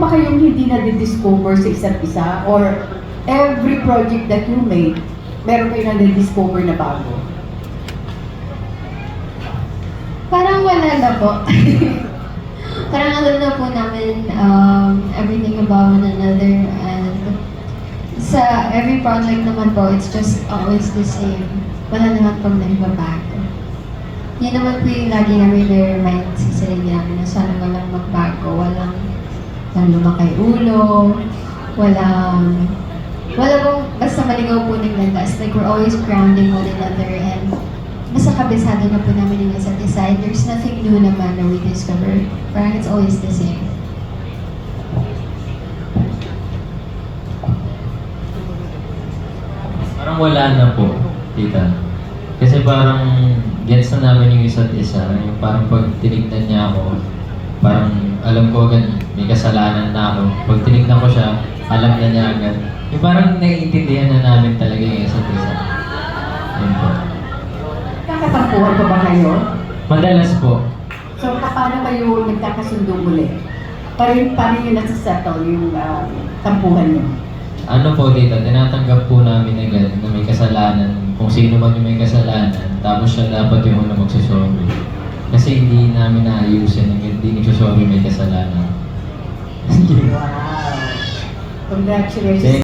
ba kayong hindi na-discover sa isa't isa? Or every project that you make, meron kayo na-discover na bago? Parang wala na po. Parang alam na po namin everything about one another, and sa every project naman po, it's just always the same. Wala naman pong nagbabago. Yun naman po yung lagi namin na-remind sa sarili namin na sana walang magbago, walang lumakay ulo, walang pong basta maligaw po ng landas. Like, we're always grounding one another, and basta kabisado na po namin yung isa't isa. There's nothing new naman na we discover. Parang it's always the same. Parang wala na po, tita. Kasi parang gets na namin yung isa't isa. Yung parang pag tinignan niya ako, parang alam ko agad may kasalanan na ako. Pag tinignan ko siya, alam na niya agad. Yung parang naiintindihan na namin talaga yung isa't isa. Yun po. Kakatampuhan pa ba kayo? Madalas po. So, paano kayo nagkakasundo muli? Paano nyo nasa-settle yung tampuhan nyo? Ano po tita, tinatanggap po namin agad na may kasalanan, kung sino man yung may kasalanan, tapos siya dapat yung una magsasorry. Kasi hindi namin naayusin, hindi nagsasorry may kasalanan. Wow! Congratulations!